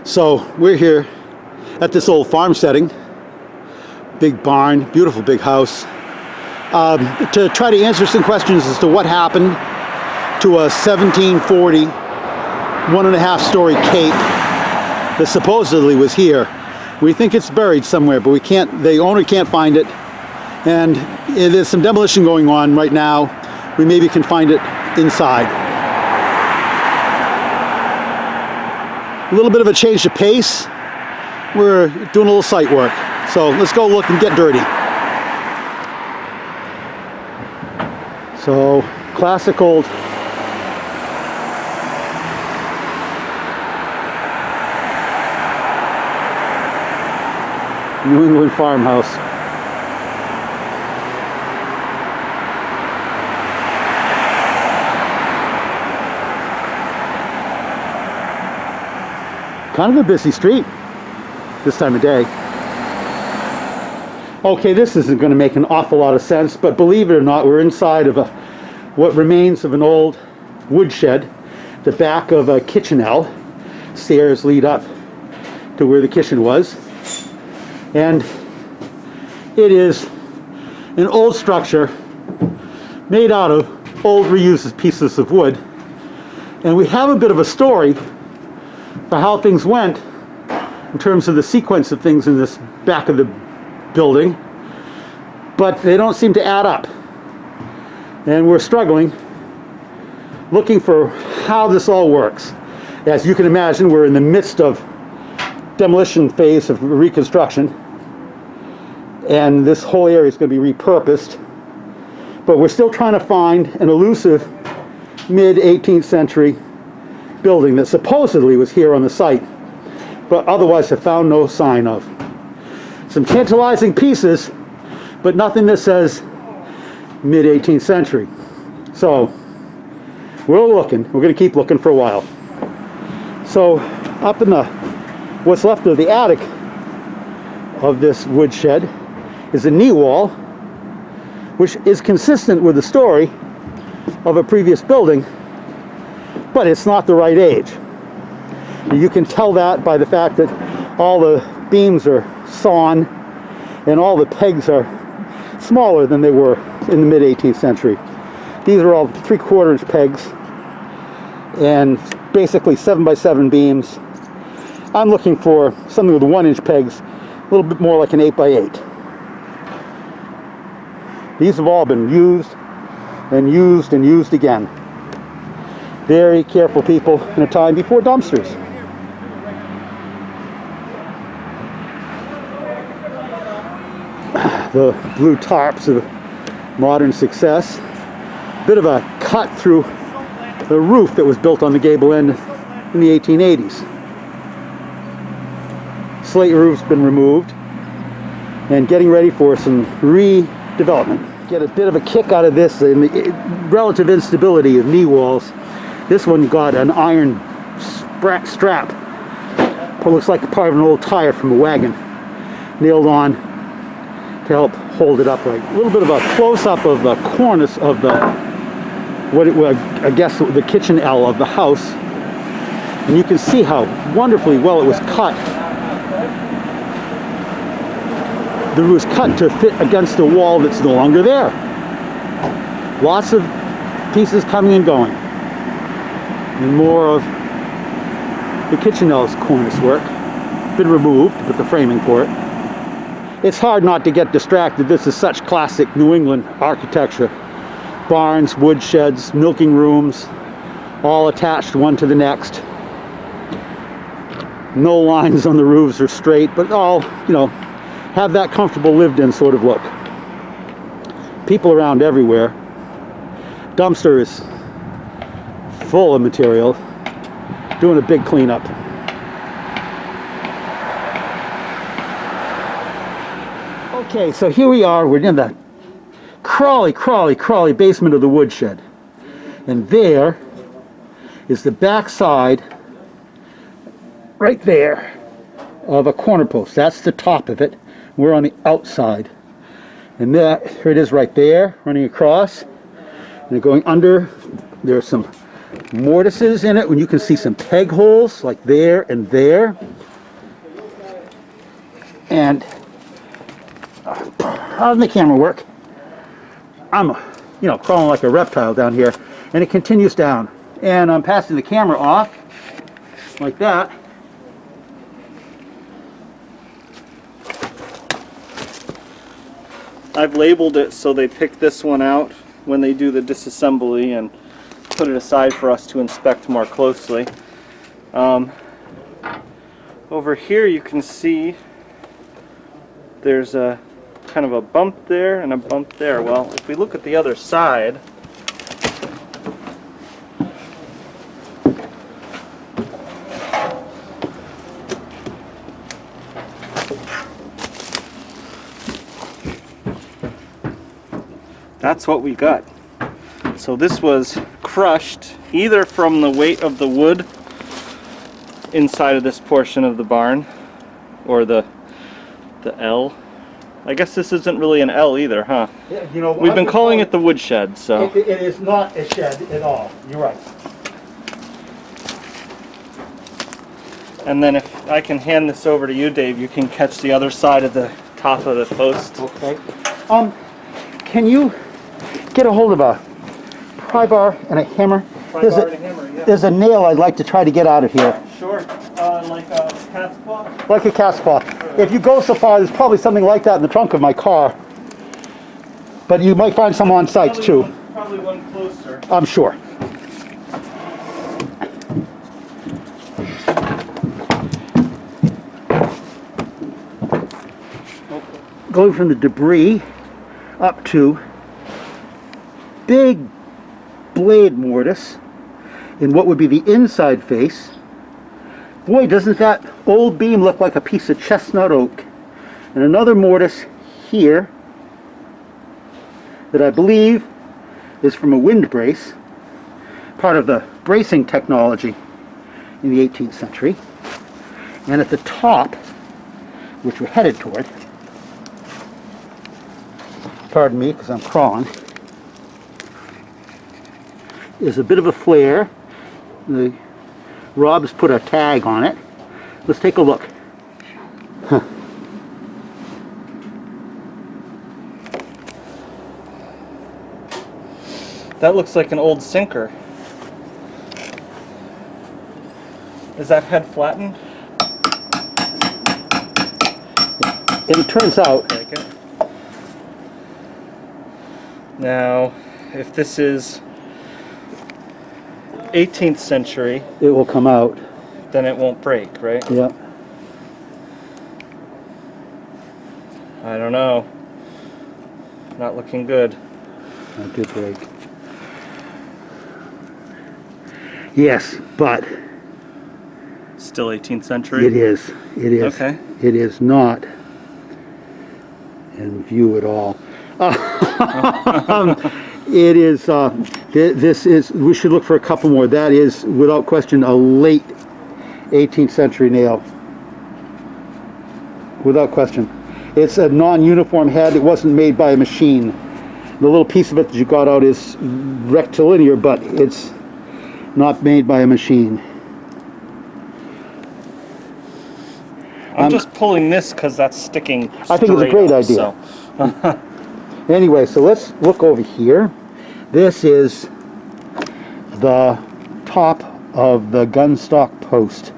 So we're here at this old farm setting, big barn, beautiful big house, to try to answer some questions as to what happened to a 1740 1.5-story cape that supposedly was here. We think it's buried somewhere, but we can't, the owner can't find it, and there's some demolition going on right now. We maybe can find it inside. A little bit of a change of pace. We're doing a little site work, so let's go look and get dirty. So, classic old New England farmhouse. Kind of a busy street this time of day. Okay, this isn't going to make an awful lot of sense, but believe it or not, we're inside of what remains of an old woodshed, the back of a kitchenelle. Stairs lead up to where the kitchen was. And it is an old structure made out of old reused pieces of wood. And we have a bit of a story for how things went in terms of the sequence of things in this back of the building, but they don't seem to add up. And we're struggling, looking for how this all works. As you can imagine, we're in the midst of demolition phase of reconstruction, and this whole area is going to be repurposed, but we're still trying to find an elusive mid-18th century building that supposedly was here on the site, but otherwise have found no sign of. Some tantalizing pieces, but nothing that says mid-18th century. So we're looking. We're going to keep looking for a while. So up in the what's left of the attic of this woodshed is a knee wall, which is consistent with the story of a previous building, but it's not the right age. You can tell that by the fact that all the beams are sawn and all the pegs are smaller than they were in the mid-18th century. These are all 3/4 inch pegs and basically 7x7 beams. I'm looking for something with 1-inch pegs, a little bit more like an 8x8. These have all been used and used and used again. Very careful people in a time before dumpsters. The blue tarps of modern success. Bit of a cut through the roof that was built on the gable end in the 1880s. Slate roof's been removed and getting ready for some redevelopment. Get a bit of a kick out of this in the relative instability of knee walls. This one got an iron strap. It looks like part of an old tire from a wagon, nailed on to help hold it upright. A little bit of a close-up of the cornice of the, I guess the kitchen L of the house, and you can see how wonderfully well it was cut. It was cut to fit against a wall that's no longer there. Lots of pieces coming and going. And more of the kitchenelle's cornice work. Been removed with the framing for it. It's hard not to get distracted. This is such classic New England architecture. Barns, woodsheds, milking rooms, all attached one to the next. No lines on the roofs are straight, but all, you know, have that comfortable lived-in sort of look. People around everywhere. Dumpster is full of material. Doing a big cleanup. Okay, so here we are. We're in the crawly basement of the woodshed. And there is the back side, right there, of a corner post. That's the top of it. We're on the outside. And here it is right there, running across. And going under, there are some mortises in it, and you can see some peg holes, like there and there. And how does the camera work? I'm, you know, crawling like a reptile down here, and it continues down. And I'm passing the camera off like that. I've labeled it so they pick this one out when they do the disassembly and put it aside for us to inspect more closely. Over here you can see there's a kind of a bump there and a bump there. Well, if we look at the other side, that's what we got. So this was crushed either from the weight of the wood inside of this portion of the barn, or the L. I guess this isn't really an L either, huh? Yeah, you know, we've been calling it the woodshed, so. It is not a shed at all. You're right. And then if I can hand this over to you, Dave, you can catch the other side of the top of the post. Okay. Can you get a hold of a pry bar and a hammer? Pry bar and a hammer, yeah. There's a nail I'd like to try to get out of here. Sure. Like a cat's paw? Like a cat's paw. Sure. If you go so far, there's probably something like that in the trunk of my car. But you might find some on site too. Probably one closer. I'm sure. Going from the debris up to big blade mortise in what would be the inside face. Boy, doesn't that old beam look like a piece of chestnut oak. And another mortise here that I believe is from a wind brace, part of the bracing technology in the 18th century. And at the top, which we're headed toward, pardon me because I'm crawling, is a bit of a flare. Rob's put a tag on it. Let's take a look. Huh. That looks like an old sinker. Is that head flattened? It turns out. Like it. Now, if this is 18th century, It will come out. then it won't break, right? Yeah. I don't know. Not looking good. That did break. Yes, but Still 18th century? it is. It is. Okay. It is not in view at all. It is. This is. We should look for a couple more. That is, without question, a late 18th century nail. Without question. It's a non-uniform head. It wasn't made by a machine. The little piece of it that you got out is rectilinear, but it's not made by a machine. I'm just pulling this because that's sticking I think it's a great up, idea. so. Anyway, so let's look over here. This is the top of the gun stock post.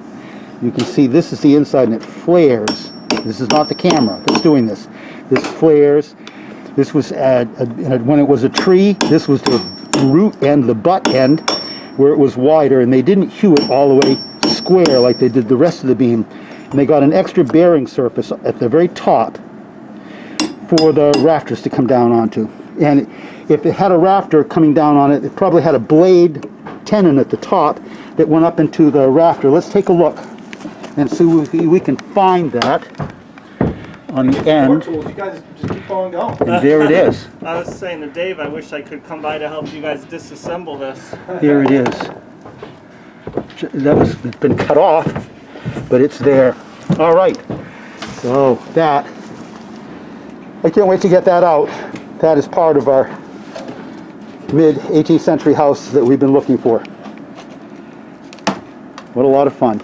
You can see this is the inside and it flares. This is not the camera that's doing this. This flares. This was when it was a tree, this was the root end, the butt end, where it was wider, and they didn't hew it all the way square like they did the rest of the beam. And they got an extra bearing surface at the very top for the rafters to come down onto. And if it had a rafter coming down on it, it probably had a blade tenon at the top that went up into the rafter. Let's take a look and see if we can find that on the end. You guys just keep on going. And there it is. I was saying to Dave, I wish I could come by to help you guys disassemble this. There it is. It's been cut off, but it's there. All right. So that, I can't wait to get that out. That is part of our mid-18th century house that we've been looking for. What a lot of fun.